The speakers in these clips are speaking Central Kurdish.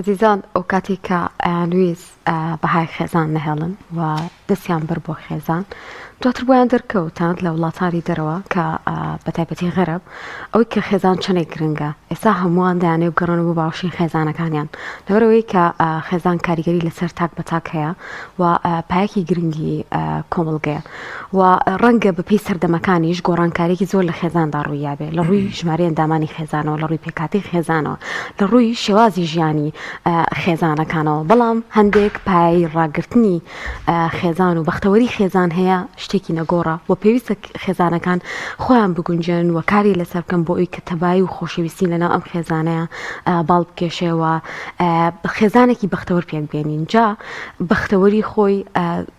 عزیزان ئەو کاتی کە نوێز بەهای خێزان نەهێڵن و دەستیان بەر بۆ خێزان دواتر بۆیان دەرکەوتان لە وڵاتانی دەرەوە کە بەتایبەتی غەرب ئەوەی کە خێزان چنێک گرنگە ئێستا هەمووان دەیانێ بگەڕن بۆ باوشین خێزانەکانیان لەبەرەوەی کە خێزان کاریگەری لەسەر تاک بە تاک هەیە و پایەکی گرنگی کۆمەڵگەیە و ڕەنگە بەپی سەردەمەکانیش گۆڕانکاریی زۆر لە خێزاندا ڕوویابێ لە ڕووی ژمارە ئەندامانی خێزانەوە لە ڕووی پێکاتی خێزانەوە لە ڕووی شێوازی ژیانی خێزانەکانەوە بەڵام هەندێک پایی ڕاگررتنی خێزان و بەختەوەری خێزان هەیە شتێکی نەگۆڕە و پێویستە خێزانەکان خۆیان بگونجن و کاری لەسەر بکەن بۆ ئەوی کە تەبایی و خۆشەویستی لەناو ئەم خێزانەیە باڵ بکێشێەوە خێزانێکی بەختەوەر پێک بێنین جا بەختەوەری خۆی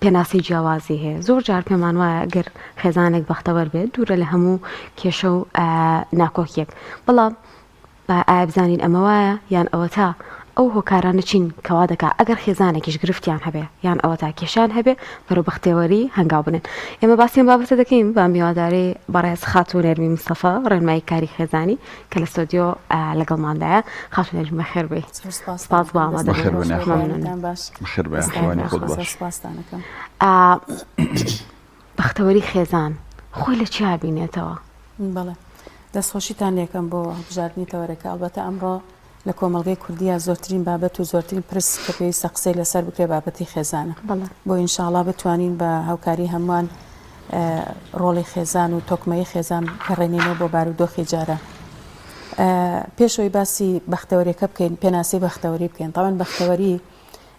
پێناسی جیاوازی هەیە زۆر جار پێمان وایە گەر خێزانێک بەختەوەر بێت دوورە لە هەموو کێشە و ناکۆکیەک بەڵام ئایا بزانین ئەمە وایە یان ئەوە تا ئەو هۆکارانە چین کەوا دەکا ئەگەر خێزانێکیش گرفتیان هەبێ یان ئەوە تا کێشان هەبێ بەرەو بەختێوەری هەنگاو بنن ئێمە باسیێن بابەتە دەکەین بە میوادارەی بەڕێز خاتوو نێرمی مستەفا ڕێنمایی کاری خێزانی کە لە ستۆدیۆ لەگەڵماندایە خاتوو نێرمی بەخێر بێ سپاس بۆ بەختەوەری خێزان خۆی لە چیا بینێتەوە؟ بەڵێ دەستخۆشیتان لێکەم بۆ بژاردننی تەوەرەکە ئەلبەتە ئەمڕۆ لە کۆمەڵگەی کوردیە زۆرترین بابەت و زۆرترین پرس کە پێویستە قسەی لەسەر بکرێ بابەتی خێزانە بۆ ئینشاءڵڵا بتوانین بە هاوکاری هەمووان ڕۆڵی خێزان و تۆکمەی خێزان کەڕێنینەوە بۆ بارودۆخی جارە پێشەوەی باسی بەختەوەریەکە بکەین پێناسی بەختەوەری بکەین تاوان بەختەوەری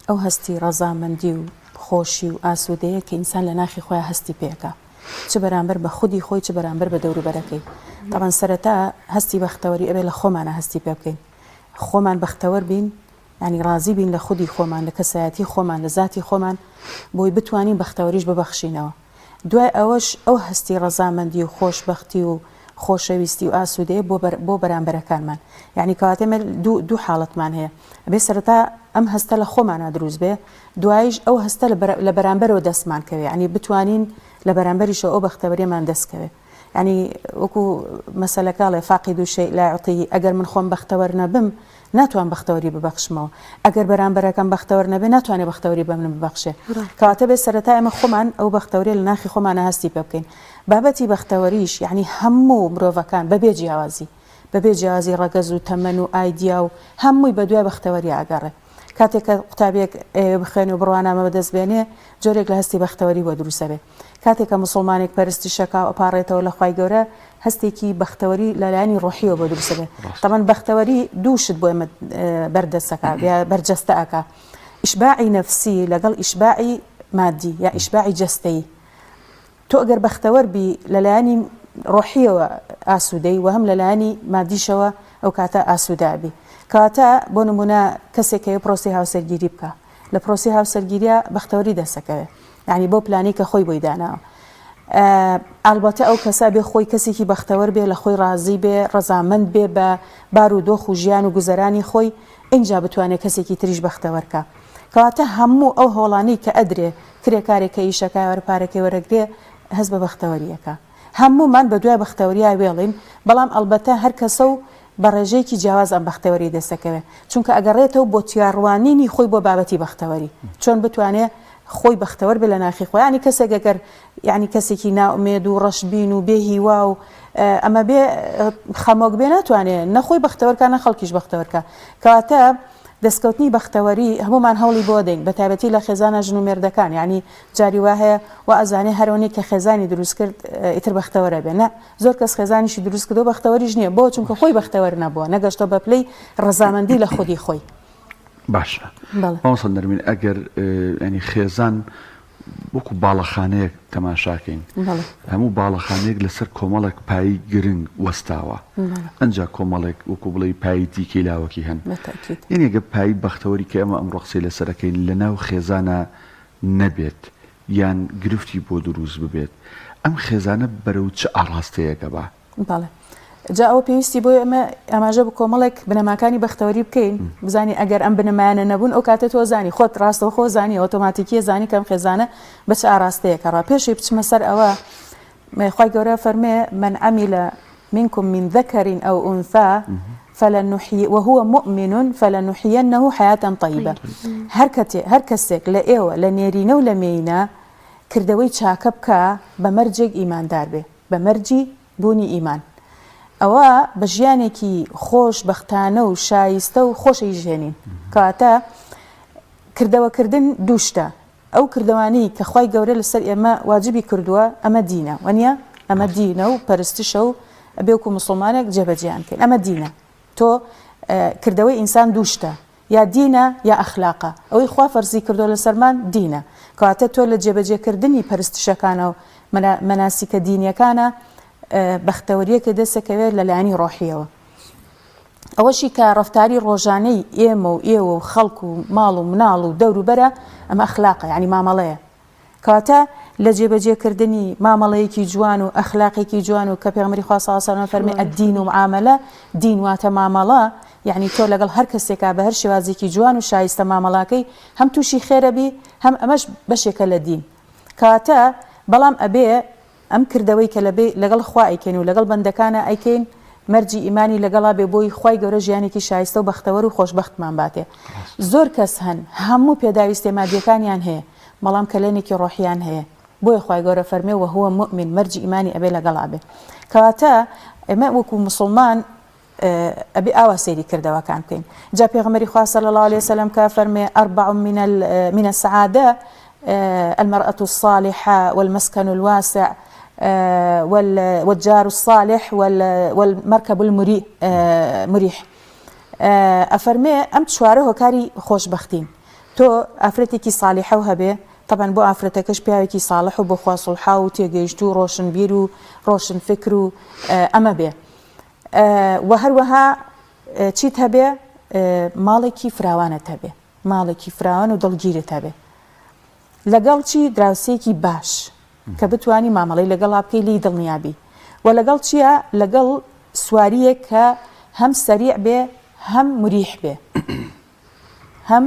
ئەو هەستی ڕەزامەندی و خۆشی و ئاسوودەیە کە ئینسان لە ناخی خۆیان هەستی پێکە چ بەرامبەر بە خودی خۆی چ بەرامبەر بە دەوروبەرەکەی تاوان سەرەتا هەستی بەختەوەری ئەبێ لە خۆمانە هەستی پێ بکەین خۆمان بەختەوەر بین ینی ڕازی بین لە خودی خۆمان لە کەسایەتی خۆمان لە ذاتی خۆمان بۆی بتوانین بەختەوەریش ببەخشینەوە دوای ئەوەش ئەو هەستی ڕەزامەندی و خۆشبەختی و خۆشەویستی و ئاسوودەیە بۆ بەرامبەرەکانمان یعنی کەواتەمە دوو حاڵەتمان هەیە ئەبێ سەرەتا ئەم هەستە لە خۆمانە دروست بێ دوایش ئەو هەستە لە بەرامبەرەوە دەستمان کەوێ ینی بتوانین لە بەرامبەریشەوە ئەو بەختەوەریمان دەستکەوێ ینی وەکو مەسەلەکەڵێ فاقد و شەی لا یعطی ئەگەر من خۆم بەختەوەر نەبم ناتوان بەختەوەری ببەخشمەوە ئەگەر بەرامبەرەکەم بەختەوەر نەبێ ناتوانێت بەختەوەری بە من ببەخشێ کەواتە بێت سەرەتا ئێمە خۆمان ئەو بەختەوەری لە ناخی خۆمانە هەستی پێ بکەین بابەتی بەختەوەریش یعنی هەموو مرۆڤەکان بەبێ جیاوازی ڕەگەز و تەمەن و ئایدیا و هەمووی بە دوای بەختەوەری ئاگەڕێ کاتێک کە قوتابێک بخوێن و بڕوانامە بەدەست بێنێ جۆرێک لە هەستی بەختەوەری بۆ دروستە بێ کاتێک کە مسلمانێک پەرستی شەکا ئەپارڕێتەوە لە خوای گەورە هەستێکی بەختەوەری لەلایانی ڕۆحیەوە بۆ دروستە بێ تەمان بەختەوەری دووشت بۆ ئێمە بەردەستەکە یا بەرجەستە ئەکا ئیشباعی نەفسی لەگەڵ ئیشباعی مادی یا ئیشباعی جەستەیی تۆ ئەگەر بەختەوەر بی لەلایانی ڕۆحیەوە ئاسوودەی و هەم لەلایانی مادیشەوە ئەو کاتە ئاسوودابی کاتە بۆ نمونە کەسێک هەیە پرۆسی هاوسەرگیری بکە لە پرۆسی هاوسەرگیریە بەختەوەری دەسەکەوێت یعنی بۆ پلانی کە خۆی بۆی داناوە ئالبەتە ئەو کەسا بێ خۆی کەسێکی بەختەوەر بێ لە خۆی ڕازی بێ ڕەزامەند بێ بە بارودۆخ و ژیان و گوزەرانی خۆی اینجا بتوانێت کەسێکی تریش بەختەوەرکە کەواتە هەموو ئەو هۆڵانەی کە ئەدرێ کرێکارێکە ئیشەکە وەرپارەکەی وەرەگرێ هەست بە بەختەوەریەکە هەموومان بە دوای بەختەوەریە وێڵین بەڵام ئەلبەتە هەر کەسە و بە ڕێژەیەکی جیاواز ئەم بەختەوەری دەستەکەوێت چونکە ئەگەڕێتەوە بۆ تیاڕوانینی خۆی بۆ بابەتی بەختەوەری چۆن بتوانێت خۆی بەختەوەر بێ لە ناخی خۆی ینی کەسێک ئەگەر یعنی کەسێکی ناومێد و ڕەشبین و بێ هیوا و ئەمە بێ خەمۆک بێ ناتوانێت نەخۆی بەختەوەرکە نە خەڵکیش بەختەوەرکە کەواتە دەستکەوتنی بەختەوەری هەمومان هەوڵی بۆ دەین بە تایبەتی لە خێزانە ژن و مێردەکان یعنی جاری وا هەیە و ئەزانێ هەرەوەی کە خێزانی دروست کرد ئیتر بەختەوەرە بێ نە زۆر کەس خێزانیشی دروست کردو بەختەوەریش نییە بۆ چونکە خۆی بەختەوەر نەبووە نەگەشتە بە پلەی ڕەزامەندی لە خودی خۆی باشە مامۆستا نەرمین ئەگەر ینی خێزان وەکو باڵەخانەیەک تەماشاکەین هەموو باڵەخانەیەک لەسەر کۆمەڵێک پایی گرنگ وەستاوە ئەنجا کۆمەڵێک وەکو بڵێ پایی دیکەی لاوەکی هەن یعنی ئەگە پایی بەختەوەری کە ئەمە ئەمڕۆ قسەی لەسەرەکەین لەناو خێزانە نەبێت یان گرفتی بۆ دروست ببێت ئەم خێزانە بەرەو چ ئاڕاستەیەکە بە جا ئەوە پێویستی بۆ ئەمە ئاماژە بە کۆمەڵێک بنەماکانی بەختەوەری بکەین بزانانی ئەگەر ئەم بنەمایانە نەبوون ئەو کاتە تۆ زانی خۆت ڕاستەوە خۆ زانی ئۆتۆماتیکیە زانی کەم خێزانە بە چ ئاراستەیەکە ڕا پێشی بچمە سەر ئەوە خوای گەورە فەرمێ من عەمیلە منکم من ذەکەر ئەو ئونثا وهو مؤمن فلنحيينه حياة طيبة. هر کەسێک لە ئێوە لە نێرینە و لە مێینە کردەوەی چاکە بکە بە مەرجێک ئیماندار بێ، بە مەرجی بوونی ئیمان. ئەوە بە ژیانێکی خۆش بەختانە و شایستە و خۆشی ژێنین. کەواتە کردەوەکردن دووشتە. ئەو کردوانی کە خوای گەورە لەسەر ئێمە واجبی کردووە ئەمە دینە، وەنیە ئەمە دینە و پەرستشە و ئەبێ وەکو مسلمانێک جێبەجێیان کەین. ئەمە دینە. تۆ کردەوەی ئینسان دووشتە، یا دینە یا ئەخلاقە. ئەوەی خوا فەرزی کردو لەسەرمان دینە. کەواتە تۆ لە جێبەجێکردنی پەرستشەکانە و مەناسیکە دینیەکانە بەختەوەریەکە دەسەکەوێت لەلایەنی ڕۆحیەوە. ئەوەشی کە ڕەفتاری ڕۆژانەی ئێمە و ئێوە و خەڵک و ماڵ و مناڵ و دەور و بەرە ئەمە ئەخلاقە، یعنی مامەڵەیە. کەواتە لە جێبەجێکردنی مامەڵەیەکی جوان و ئەخلاقێکی جوان و کە پێغەمبەری خوا صلی الله علیه و سلم فەرمی ئەدین و معامەلە، دین واتە مامەڵە، یعنی تۆ لەگەڵ هەر کەسێکا بە هەر شێوازێکی جوان و شایستە مامەڵاکەی هەم تووشی خێرە بی، هەم ئەمەش بەشێکە لە دین. کەواتە بەڵام ئەبێ ئەم کردەوەی کە لەگەڵ خوا ئەیکەین و لەگەڵ بەندەکانە ئەیکەین مەرجی ئیمانی لەگەڵا بێ بۆی خوای گەورە ژیانێکی شایستە و بەختەوەر و خۆشبەختمان باتێ. زۆر کەس هەن هەموو پێداویستێ مادیەکانیان هەیە، بەڵام کەلێنێکی ڕۆحیان هەیە. بۆیە خوای گەورە فەرمێ وهو مؤمن، مەرجی ئیمانی ئەبێ لەگەڵا بێ. کەواتە ئێمە وەکو مسلمان ئەبێ ئاوا سەیری کردەوەکان بکەین. جا پێغەمبەری خوا صلی الله عليه وسلم کە فەرمێ أربع من السعادة المرأة الصالحة والمسكن الواسع والجار الصالح والمركب المريح. ئەفەرمێ ئەم چوارە هۆکاری خۆشبەختین. تۆ ئافرەتێکی صالحە و هەبێ، طبعا بۆ ئافرەتەکەش پیاوێکی صالح و بۆ خوا سڵحا و تێگەیشت و ڕۆشنبیر و ڕۆشن فکر و ئەمە بێ. و هەروەها چیت هەبێ؟ ماڵێکی فراوانت هەبێ، ماڵێکی فراوان و دڵگیرت هەبێ. لەگەڵ چی؟ دراوسێکی باش کە بتوانی مامەڵەی لەگەڵا بکەی لی دڵنیابی. و لەگەڵ چییە؟ لەگەڵ سواریەک کە هەم سەریع بێ هەم مریح بێ، هەم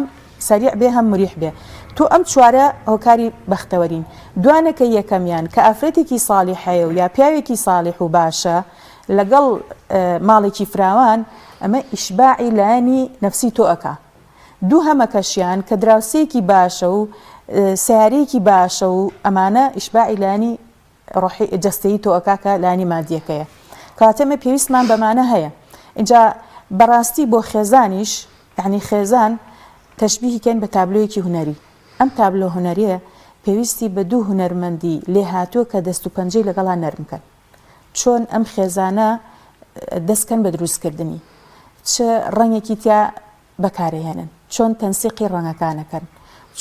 سەریع بێ هەم مریح بێ. تۆ ئەم چوارە هۆکاری بەختەوەرین. دوانەکە یەکەمیان کە ئافرەتێکی ساڵیحەیە و یا پیاوێکی ساڵح و باشە لەگەڵ ماڵێکی فراوان، ئەمە ئیشباعی لایەنی نەفسی تۆ ئەکا. دوو هەمەکەشیان کە دراوسەیەکی باشە و سیارەیەکی باشە و ئەمانە ئیشباعی لایەنی ڕۆحی جەستەیی تۆ ئەکا کە لایەنی مادیەکەیە. کاتەمە پێویستمان بەمانە هەیە. اینجا بەڕاستی بۆ خێزانیش، یعنی خێزان تەشبیهیکەن بە تابلۆیەکی هونەری. ئەم تابلۆ هونەریە پێویستی بە دوو هونەرمەندی لێ هاتووە کە دەست و پەنجەی لەگەڵا نەرمکەن. چۆن ئەم خێزانە دەستکەن بە دروستکردنی، چ ڕەنگێکی تیا بەکارهێنن، چۆن تەنسیقی ڕەنگەکانەکەن،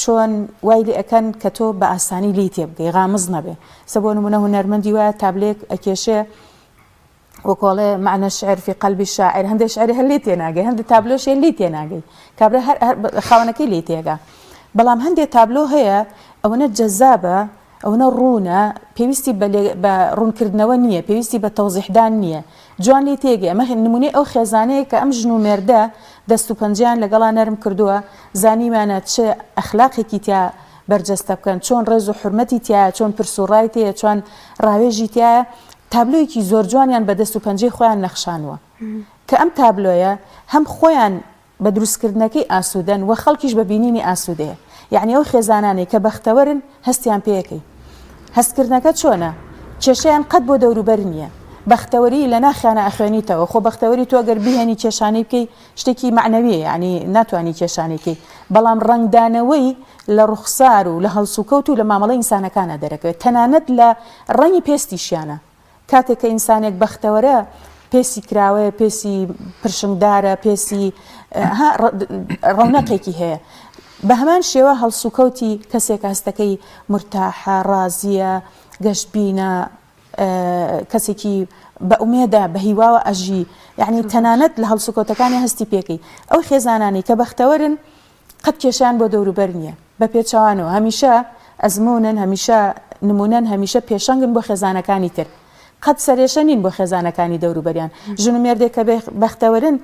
چۆن وای لێ ئەەکەن کە تۆ بە ئاسانی لی تێ بگەی، غامز نەبێ. سە بۆ نمونە هونەرمەندی وایە تابلێک ئەکێشێ وەکۆڵێ معنە الشعر في قلب الشاعر، هەندێک شعری هەر لێ تێناگەی، هەندێک تابلۆشیان لێ تێناگەی، کابرا هەر خاوەنەکەی لێ تێگا. بەڵام هەندێک تابلۆ هەیە ئەوەنە جەزابە، ئەوەنە ڕوونە، پێویستی بە ڕوونکردنەوە نییە، پێویستی بە تەوزیحدان نییە، جوان لێ تێگەی. ئەمە نمونەی ئەو خێزانەیە کە ئەم ژن و مێردە دەست و پەنجیان لەگەڵا نەرم کردووە، زانیمانە چه ئەخلاقێکی تیا بەرجەستە بکەن، چۆن ڕێز و حورمەتی تایە، چۆن پرس و ڕای تەیە، چۆن ڕاوێژی تایە. تابلۆیەکی زۆر جوانیان بە دەست و پەنجەی خۆیان نەخشانوە کە ئەم تابلۆیە هەم خۆیان بە دروستکردنەکەی ئاسوودەن و خەڵکیش بە بینینی ئاسوودەیە. یعنی ئەو خێزانانەی کە بەختەوەرن هەستیان پێەکەی. هەستکردنەکە چۆنە؟ کێشەیان قەت بۆ دەوروبەر نییە. بەختەوەری لە ناخیانە ئەخوێنیتەوە. خۆ بەختەوەری تۆ گەر بیهێنی کێشانەی بکەی شتێکی معنەویە، یعنی ناتوانانی کێشانێکی. بەڵام ڕنگدانەوەی لە ڕوخسار و لە هەڵسوکەوت و لە مامەڵەی ئینسانەکانە دەرەکەوێت، تەنانەت لە ڕەنگی پێستیشیانە. کاتێک کە ئینسانێک بەختەوەرە، پێسی کراوەیە، پێسی پرشنگدارە، پێسی ڕەونەقێکی هەیە. بە هەمان شێوە هەڵسوکەوتی کەسێک هەستەکەی مرتاحە، ڕازیە، گەشتبینە، کەسێکی بە ئومێدە بە هیواوە ئەژی، یعنی تەنانەت لە هەڵسوکەوتەکانی هەستی پێکەی. ئەو خێزانانی کە بەختەوەرن قەت کێشیان بۆ دەوروبەر نییە، بە پێچەوانەوە هەمیشە ئەزمونن، هەمیشە نمونەن، هەمیشە پێشەنگن بۆ خێزانەکانی تر. قەت سەرێشە نین بۆ خێزانەکانی دەوروبەریان. ژن و مێردێک کە بەختەوەرن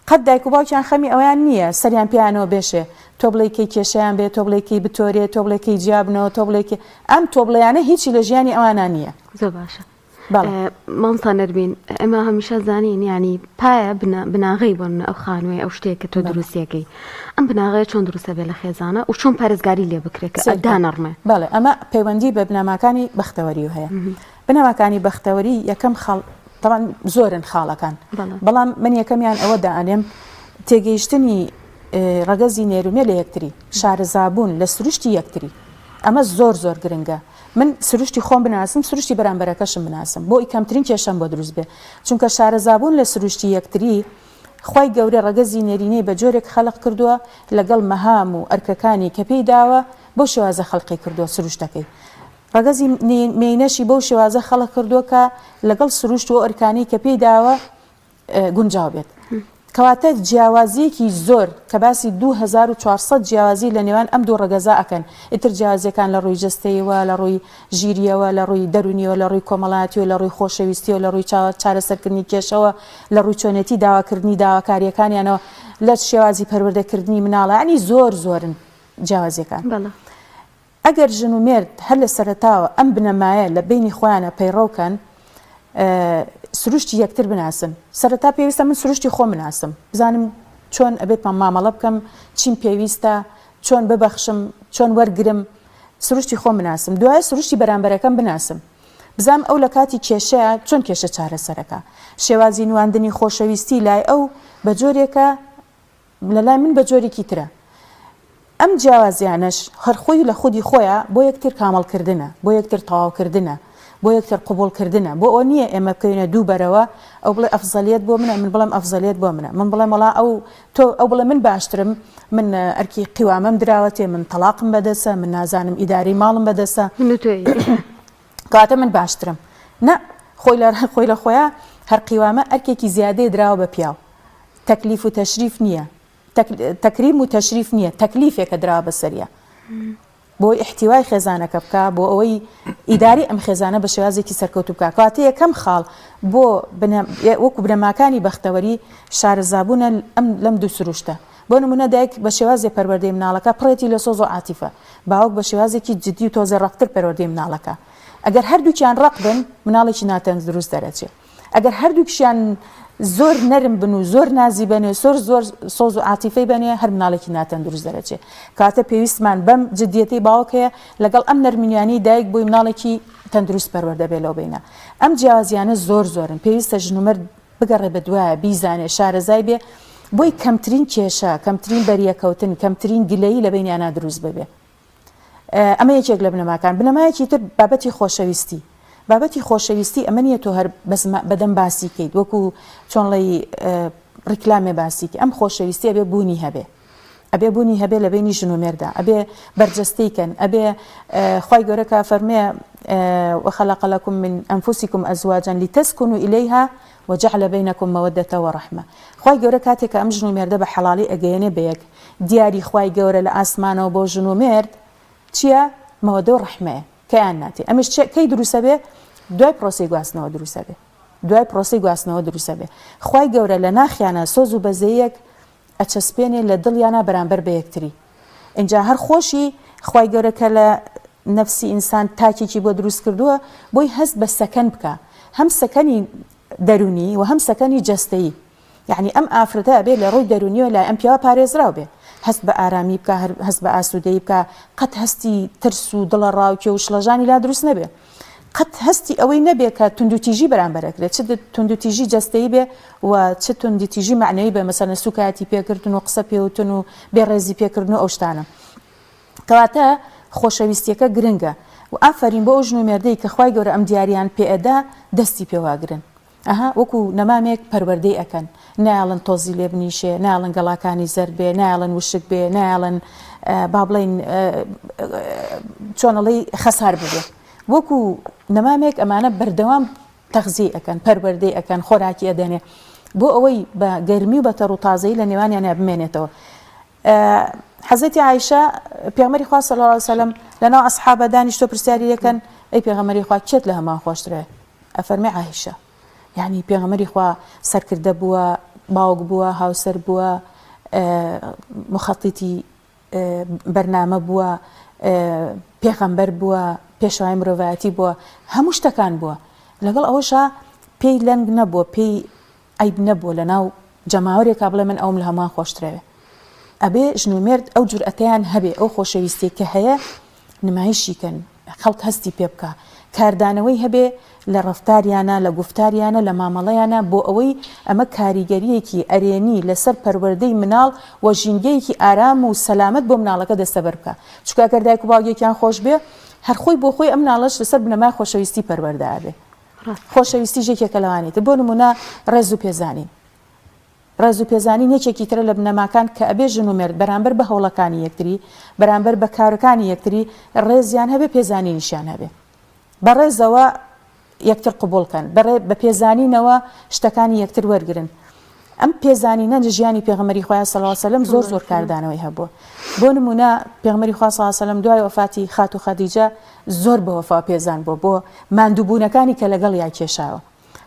قەت دایک و باوکیان خەمی ئەویان نییە سەریان پیانەوە بێشێ، تۆ بڵێکی کێشیان بێ، تۆ بڵێکی بتۆرێ، تۆ بڵێکی جیابنەوە، تۆ بڵێکی ئەم تۆ بڵیانە هیچی لە ژیانی ئەوانان نییە. زۆر باشە. مامسا نەربین ئەمە هەمیشە زانین ینی پایە بناغی بۆن ئەو خانوێ ئەو شتێک کە تۆ دروستیەکەی ئەم بناغەیە چۆن دروستە بێ لە خێزانە و چۆن پارێزگاری لێ بکرێت کە دانەڕمێ. بەڵێ ئەمە پەیوەندی بە بنەماکانی بەختەوەری هەیە. بنەماکانی بەختەوەری یەکەم خاڵ طبعا زۆرن خاڵەکان بەڵام من یەکەمیان ئەوە دائانێم تێگەیشتنی ڕەگەزی نێرومێ لە یەکتری شارەزابوون لە سروشتی یەکتری ئەمە زۆر گرنگە. من سروشتی خۆم بناسم سروشتی بەرامبەرەکەشم بناسم بۆ ئیکەمترین کێشەم بۆ دروست بێ چونکە شارەزابوون لە سروشتی یەکتری خی گەورە ڕەگەزی نێرینەی بە جۆرێک خەلق کردووە لەگەڵ مەهام و ئەرکەکانی کە پێی داوە بۆ شێوازە خەڵقی کردووە سروشتەکەی ڕەگەزی مێینەشی بەو شێوازە خەڵق کردووە کە لەگەڵ سروشت و ئەرکانی کە پێی داوە گونجاو بێت کەواتە جیاوازیەکی زۆر کە باسی 2400 جیاوازی لە نێوان ئەم دوو ڕەگەزا ئەکەن ئیتر جیاوازیەکان لە ڕووی جستەیەوە لە ڕووی ژیریەوە لە ڕووی دەرونیەوە لە ڕووی کۆمەڵایەتیەوە لە ڕووی خۆشەویستیەوە لە ڕووی چارەسەرکردنی کێشەوە لە ڕووی چۆنێتی داواکردنی داواکاریەکانیانەوە لە شێوازی پەروەردەکردنی مناڵە ینی زۆرن جیاوازیەکان ئەگەر ژن و مێرد هەر لە سەرەتاوە ئەم بنەمایە لە بینی خۆیانە پەیڕەوکەن سروشتی یەکتر بناسن سەرەتا پێویستە من سروشتی خۆم بناسم بزانم چۆن ئەبێت مامەڵە بکەم چیم پێویستە چۆن ببەخشم چۆن وەرگرم سروشتی خۆم بناسم دوایە سروشتی بەرامبەرەکەم بناسم بزانم ئەو لە کاتی کێشەیە چۆن کێشە چارەسەرەکە شێوازی نواندنی خۆشەویستی لای ئەو بە جۆرێکە لە لای من بە جۆرێکی ترە ئەم جیاوازیانەش هەرخۆی لە خودی خۆیان بۆ یەکتر کامەڵکردنە بۆ یەکتر تەواوکردنە بۆ یەکتر قبولکردنە بۆ ئەو نییە ئێمە بکەینە دوو بەرەوە ئەو بڵێ ئەفزەلیەت بۆ منە من بڵێم ئەفزەلیەت بۆ منە من بڵێم وڵا ئەو بڵێ من باشترم من ئەرکی قیوامەم دراوەتێ من تەلاقم بەدەسە من نازانم ئیداری ماڵم بەدەسە کاتە من باشترم نە خۆی لە خۆیان هەر قیوامە ئەرکێکی زیادەی دراوە بە پیاو تەکلیف و تەشریف نییە تەکریم و تەشریف نییە تەکلیفێکە دراوە بەسەریە بۆ احتیوای خێزانەکە بکە بۆ ئەوەی ئیداری ئەم خێزانە بە شێوازێکی سەرکەوتو بکە کاتە یەکەم خاڵ بۆ وەکو بنەماکانی بەختەوەری شارەزابوونە لەم دوو سروشتە بۆ نمونە دایک بە شێوازی پەروەردەی مناڵەکە پڕێتی لە سۆز و عاتیفە باوک بە شێوازێکی جدی و تۆزە ڕەقتر پەروەردەی مناڵەکە ئەگەر هەردووکیان ڕق بن مناڵێکی ناتەنج دروست دەرەچێت ئەگەر هەردووکیان زۆر نەرم بن و زۆر نازی بنێ زۆر سۆز و عاتیفەی بنێ هەر مناڵێکی ناتەن دروست دەرەچێت کاتە پێویستمان بەم جدیەتی باوکەیە لەگەڵ ئەم نەرمینیانی دایک بۆی مناڵێکی تەندروست پەروەردە بێ لەو بینە ئەم جیاوازیانە زۆرن پێویستە ژنومەرد بگەڕێ بە دوایە بیزانێ شارەزای بێ بۆی کەمترین کێشە کەمترین بەریەکەوتن کەمترین گلەیی لە بینیانە دروست ببێ ئەمە یەکێک لە بنەماکان بنەمایەکی تر بابەتی خۆشەویستی بابەتی خۆشەویستی ئەمە نیە تۆ هەر بەدەم باسی کەیت وەکو چۆنڵی ڕیکلامێ باسی ئەم خۆشەویستی ئەبێ بوونی هەبێ لە بینی ژن و مێردا ئەبێ بەرجەستەیکەن ئەبێ خی گەورە فەرمێ وخلق لكم من أنفسكم أزواجا لتسكنوا إليها وجعل بينكم مودة ورحمة خی گەورە کاتێک ئەم ژن و مێردە بە حەڵالی ئەگەیەنێ بەیەک دیاری خی گەورە لە ئاسمانەوە بۆ ژن و مێرد چییە مەوەدە و ڕەحمەیە کەیان ناتێ ئەمەش کەی دروسە بێ دوای پرۆسی گواستنەوە دروسە بێ خی گەورە لە ناخیانە سۆز و بەزەیەک ئەچەسپێنێ لە دڵیانە بەرامبەر بە یەکتری اینجا هەر خۆشی خی گەورە کە لە نەفسی ئینسان تاکێکی بۆ دروست کردووە بۆی هەست بە سەکەن بکە هەم سەکەنی دەرونی و هەم سەکەنی جەستەیی یعنی ئەم ئافرەتە بێ لە ڕووی دەرونیەوە لای ئەم پیاوە پارێزراو بێ هەست بە ئارامی بکە هەست بە ئاسوودەی بکە قەت هەستی ترس و دڵە ڕاوکێ و شڵەژانی لا دروست نەبێ قەت هەستی ئەوەی نەبێ کە توندوتیژی بەرامبەرەکرێت چ توندوتیژی جەستەیی بێ و چ توندوتیژی معنەوی بێ مەسەلەن سوکاتی پێکردن و قسە پێوتن و بێڕێزی پێکردن و ئەو شتانە کەواتە خۆشەویستیەکە گرنگە و ئافرین بۆ ئەو ژن و مێردەی کە خی گەورە ئەم دیاریان پێئەدا دەستی پێواگرن وەکو نەمامێک پەروەردەی ئەکەن نایڵن تۆزی لێ بنیشێ نایڵن گەڵاکانی زەر بێ نایڵن وشک بێ نایڵن با بڵێن چۆنەڵی خەسار ببێ وەکو نەمامێک ئەمانە بەردەوام تەغزی ئەەکەن پەروەردەی ئەەکەن خۆراکی ئەدەنێ بۆ ئەوەی بە گەرمی و بە تەڕ و تازەی لە نێوانیان بمێنێتەوە حەزەتی عایشە پێغەمبەری خوا صلی الله علیه و سلم لەناو ئەسحابە دانیشتۆ پرسیاری لێکەن ئەی پێغەمبەری خوا کێت لە هەمان خۆشترە ئەفەرمێ عایشە یعنی پێغەمبەری خوا سەرکردە بووە باوک بووە هاوسەر بووە مخەتیتی بەرنامە بووە پێغەمبەر بووە پێشەوای مرۆڤایەتی بووە هەموو شتەکان بووە لەگەڵ ئەوەشە پێی لەنگ نەبووە پێی ئەیب نەبووە لە ناو جەماوەرێکا بڵێ من ئەوم لە هەمان خۆشترەوێ ئەبێ ژنومێرد ئەو جورئەتەیان هەبێ ئەو خۆشەویستی کە هەیە نمایشیکەن خەڵک هەستی پێ بکە کاردانەوەی هەبێ لە ڕەفتاریانە لە گفتاریانە لە مامەڵەیانە بۆ ئەوەی ئەمە کاریگەریەکی ئەرێنی لەسەر پەروەردەی مناڵ و ژینگەیەکی ئارام و سەلامەت بۆ مناڵەکە دەستەبەر بکە چونکە ئەگەر دایک و باوکێکیان خۆش بێ هەر خۆی بۆ خۆی ئەم مناڵەش لەسەر بنەمای خۆشەویستی پەروەردە بێ خۆشەویستی ژێکێکە لەوانێتە بۆ نمونە ڕێز و پێزانی ڕێز و پێزانی یەکێکی ترە لە بنەماکان کە ئەبێ ژن و مێرد بەرامبەر بە هەوڵەکانی یەکتری بەرامبەر بە کارەکانی یەکتری ڕێزیان هەبێ پێزانی نیشان هەبێ بە ڕێزەوە یەکتر قبولکەن بە پێزانینەوە شتەکانی یەکتر وەرگرن ئەم پێزانینە لە ژیانی پێغەمبەری خۆیان صلی الله علیه و سلم زۆر کاردانەوەی هەبووە بۆ نمونە پێغەمبەری خوا صلی الله علیه و سلم دوای وفاتی خات و خەدیجە زۆر بە وەفا پێزان بۆ ماندووبوونەکانی کە لەگەڵ یا کێشاوە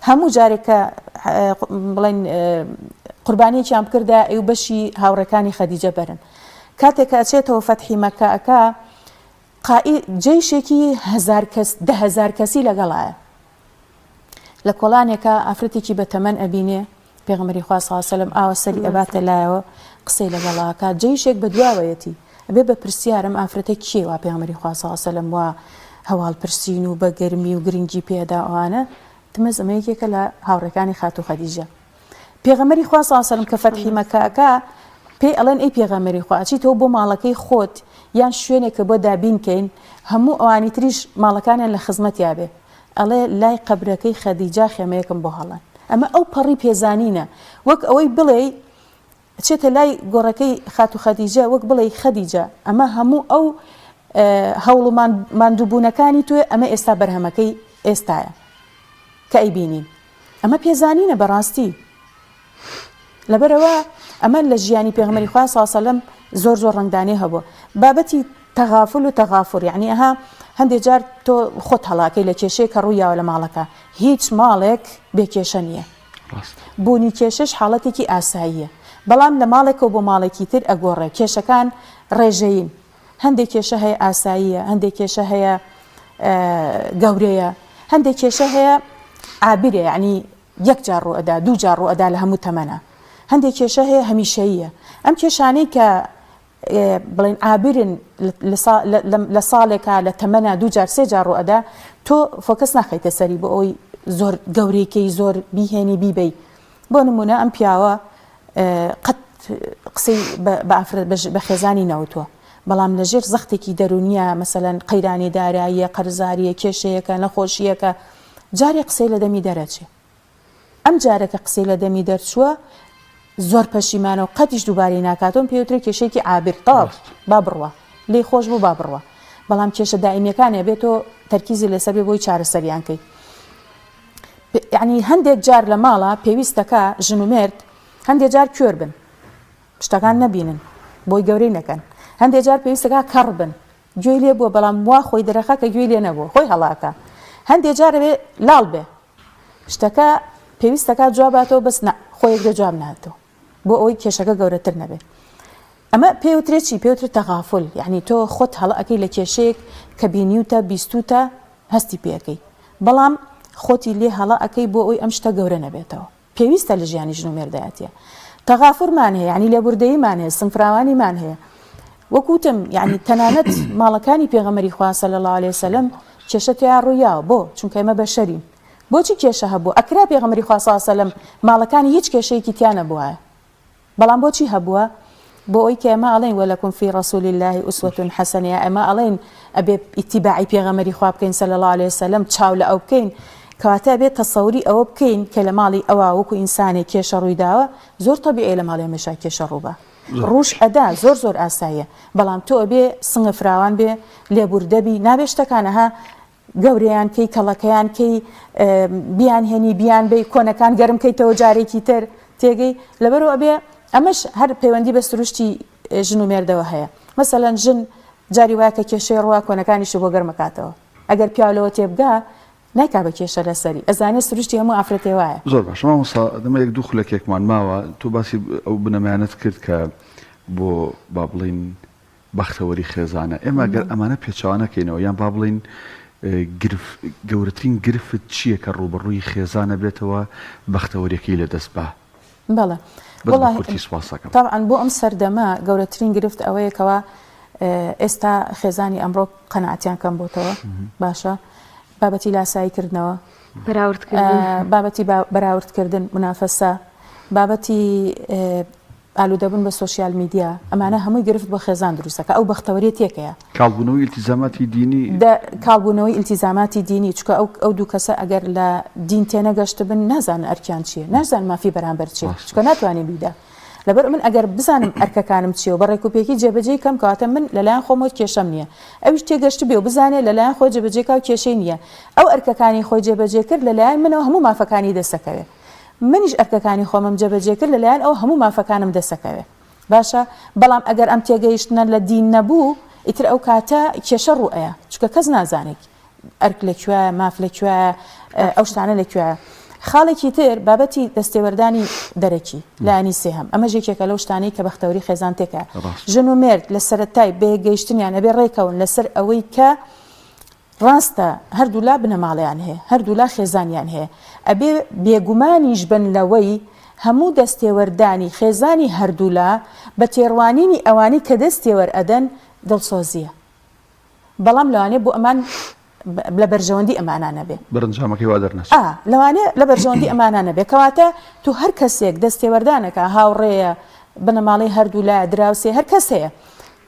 هەموو جارێک کە بڵێن قوربانیەکیان بکردا ئەو بەشی هاوڕەکانی خەدیجە بەرن کاتێک کە ئەچێتەوە فەتحی مەککە جێیشێکی 10,000 کەسی لەگەڵایە لە کۆڵانێکە ئافرەتێکی بەتەمەن ئەبینێ پێغەمبەری خوا صلی الله علیه و سلم ئاوە سەری ئەباتە لایەوە قسەی لەگەڵاکە جێیشێک بە دواوەیەتی ئەبێ بە پرسیارم ئافرەتە کێوە پێغەمبەری خوا صلی الله علیه و سلم وە هەواڵ پرسین و بە گەرمی و گرنگی پێدا ئەوانە تمەز ئەمە یەکێکە لە هاوڕەکانی خات و خەدیجە پێغەمبەری خوا صلی الله علیه و سلم کە فەتحی مەککە پێی ئەڵێن ئەی پێغەمبەری خوا ئەچیتەوە بۆ ماڵەکەی خۆت یان شوێنێکە بۆ دابینکەین هەموو ئەوانی تریش ماڵەکانیان لە خزمەتیا بێ ئەڵێ لای قەبرەکەی خەدیجە خێمەیەکم بۆ هەڵان ئەمە ئەو پەڕی پێزانینە وەک ئەوەی بڵێ چێتە لای گۆڕەکەی خات و خەدیجە وەک بڵێ خەدیجە ئەمە هەموو ئەو هەوڵ و ماندووبوونەکانی توێ ئەمە ئێستا بەرهەمەکەی ئێستایە کە ئەیبینین ئەمە پێزانینە بەڕاستی لەبەرەوە ئەمە لە ژیانی پێغەمبەری خوا صلی الله علیه و سلم زۆر ڕەنگدانەی هەبووە بابەتی تەغافل و تەغافر یعنی ئەها هەندێک جار تۆ خۆت هەڵاکەی لە کێشەیە کە ڕوویاوە لە ماڵەکە هیچ ماڵێک بێکێشە نییە بوونی کێشەش حاڵەتێکی ئاساییە بەڵام لە ماڵێکەوە بۆ ماڵێکی تر ئەگۆڕێ کێشەکان ڕێژەین هەندێک کێشە هەیە ئاساییە هەندێک کێشە هەیە گەورەیە هەندێک کێشە هەیە عابرێ یعنی یەک جار ڕوئەدا دوو جار ڕوئەدا لە هەموو تەمەنە هەندێک کێشە هەیە هەمیشەییە ئەم کێشانەی کە بڵێن ئابرن لە ساڵێکە لە تەمەنە دوو جار سێ جار ڕوئەدا تۆ فۆکەس ناخەیتە سەری بۆ ئەوی زۆر گەورەیەکەی زۆر بیهێنی بیبەی بۆ نمونە ئەم پیاوە قەت قسەی بە خێزانی نەوتووە بەڵام لەژێر زەختێکی دەرونیە مەسەلەن قەیرانی داراییە قەرزاریە کێشەیەکە نەخۆشیەکە جارێک قسەی لە دەمی دەرەچێ ئەم جارێکە قسەی لە دەمی دەرچووە زۆر پەشیمانە و قەتیش دووبارەی ناکاتۆم پێوترێ کێشەیەکی ئابر تاو با بڕوە لێی خۆش بوو با بڕوە بەڵام کێشە دائیمیەکانێ بێتۆ تەرکیزی لەسەر بێ بۆی چارەسەریانکەی یعنی هەندێک جار لە ماڵە پێویستەکە ژن و مێرد هەندێک جار کوێر بن شتەکان نەبینن بۆی گەورەی نەکەن هەندێک جار پێویستەکە کەڕ بن گوێی لێ بووە بەڵام وا خۆی دەرەخە کە گوێی لێ نەبووە خۆی هەڵاکە هەندێک جار بێ لاڵ بێ شتەکە پێویستەکە جواباتەوە بەس خۆیەک دە جواب ناتەوە بۆ ئەوەی کێشەکە گەورەتر نەبێت ئەمە پێوترێکی پێوتر تەغافل یعنی تۆ خۆت هەڵە ئەەکەی لە کێشەیەک کە بینیوتە بیستوتە هەستی پێەکەی بەڵام خۆتی لێ هەڵە ئەەکەی بۆ ئەوی ئەم شتە گەورە نەبێتەوە پێویستە لە ژیانی ژن و مێردایەتە تەغافورمان هەیە یعنی لێبوردەییمان هەیە سنفراوانیمان هەیە وەکوتم یعنی تەنانەت ماڵەکانی پێغەمبەری خوا صلی الله علیه و سلم کێشە تیان ڕوویاوە بۆ چونکە ئێمە بەشەرین بۆچی کێشە هەبوو ئەکرا پێغەمبەری خوا صلی الله علیه و سلم ماڵەکانی هیچ کێشەیەکی تیان نەبووە بەڵام بۆچی هەبووە بۆ ئەوی کە ئێمە ئەڵێن وەلەکم فی ڕەسوول الله ئوسوة حەسەنە ئێمە ئەڵێن ئەبێ ئیتیباعی پێغەمبەری خوا بکەین صلی الله علیه و سلم چاو لە ئەو بکەین کەواتە بێت تەسەوری ئەوە بکەین کە لە ماڵی ئەوە وەکو ئینسانێک کێشە ڕوویداوە زۆر تەبیعیە لە ماڵی ئێمەشا کێشە ڕووبە ڕوش ئەدا زۆر ئاساییە بەڵام تۆ ئەبێ سنگە فراوان بێ لێبوردەبی نابێ شتەکانەها گەورەیان کەی کەڵەکەیان کەی بیان هێنی بیان بێ کۆنەکان گەرم کەیتەوە جارێکی تر تێگەی لەبەرەوە ئەبێ ئەمەش هەر پەیوەندی بە سروشتی ژن و مێردەوە هەیە مەسەلەن ژن جاری وایە کە کێشەی ڕوا کۆنەکانیش بۆ گەرمەکاتەوە ئەگەر پیاولەوە تێبگا نایکا بە کێشە لەسەری ئەزانێ سروشتی هەموو ئافرەتێ وایە زۆر باش مامۆستا دەمە یەک دوو خولەکێکمان ماوە تۆ باسی ئەو بنەمایانەت کرد کە بۆ با بڵین بەختەوەری خێزانە ئێمە گەر ئەمانە پێچوانەکەینەوە یان با بڵین گەورەترین گرفت چییە کە ڕوبەڕووی خێزانە بێتەوە بەختەوەریەکەی لە دەست بە؟ بەڵێ طبعاً بۆ ئەم سەردەما گەورەترین گرفت ئەوەیەکەوە ئێستا خێزانی ئەمڕۆ قەناعەتیان کەم بۆتەوە باشە بابەتی لاساییکردنەوە بابەتی بەراوردکردن منافەسە بابەتی ئالوودەبوون بە سوۆسیال میدیا ئەمانە هەمووی گرفت بۆ خێزان دروستەکە ئەو بەختەوەریەت تێکەیە کاڵبوونەوەی ئیلتیزاماتی دینی کاڵبوونەوەی ئیلتیزاماتی دینی چکە ئەو دوو کەسە ئەگەر لە دین تێنەگەشت بن نازانن ئەرکیان چییە نازان مافی بەرامبەر چیە چکە ناتوانێت بیدا لەبەر من ئەگەر بزانم ئەرکەکانم چیە و بە ڕێکوپێکی جێبەجێی کەم کەواتە من لەلایەن خۆمەوە کێشەم نییە ئەوش تێگەشت بێ و بزانێت لەلایەن خۆی جێبەجێکا و کێشەی نییە ئەو ئەرکەکانی خۆی جێبەجێ کرد لەلایەن منەوە هەموو مافەکانی دەسەکەوێت منیش ئەرکەکانی خۆمم جێبەجێ کرد لەلایەن ئەو هەموو مافەکانم دەسەکەوێت باشە بەڵام ئەگەر ئەم تێگەیشتنە لە دین نەبوو ئیتر ئەو کاتە کێشە ڕوئەیە چکە کەس نازانێت ئەرک لەکوێ ماف لەکوێ ئەو شتانە لەکوێ خاڵێکی تر بابەتی دەستێوەردانی دەرەکی لایانی سێهەم ئەمە ژێکێکە لەو شتانەی کە بەختەوەری خێزان تێکە ژن و مێرد لە سەرەتای بێگەیشتنیان ئەبێ ڕێکەون لەسەر ئەوەی کە ڕاستە هەردوولا بنەماڵیان هەیە هەردوولا خێزانیان هەیە ئەبێ بێگومانیش بن لەوەی هەموو دەستێوەردانی خێزانی هەردوولا بە تێڕوانینی ئەوانی کە دەستێوەرئەدەن دڵسۆزیە بەڵام لەوانێ بۆ ئەمان لە بەرژەوەندی ئەمانانە بێ بەرەنجامەکەی وا دەرنەچ لەوانێ لە بەرژەوەندی ئەمانانە بێ کەواتە تو هەر کەسێک دەستێوەردانەکە هاوڕێیە بنەماڵی هەردوولا دراوسێ هەر کەس هەیە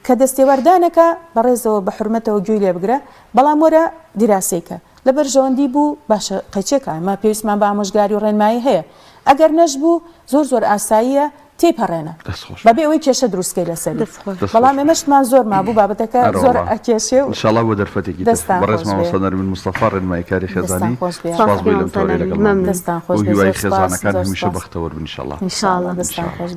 کە دەستێوەردانەکە بەڕێزەوە بە حرمەتەوە گوێی لێ بگرە بەڵام وەرە دیراسەیکە لە بەرژەوەندی بوو باشە قەچێکە ئەمە پێویستمان بە ئامۆژگاری و ڕێنمایی هەیە ئەگەر نەش بوو زۆر ئاساییە تێپەڕێنە بەبێ ئەوەی کێشە دروستکەی لەسەر بەڵام ئێمەشمان زۆر مابوو بابەتەکە زۆر ئەکێشێ و انشاءالله بۆ دەرفەتێکی بەڕێز مامۆستا نەرمین موستەفا ڕێنماییکاری خێزانی سپاس بۆی لەم تۆڕەیە لەگەڵمان و هیوای خێزانەکان هەمیشە بەختەوەر بن انشاءالله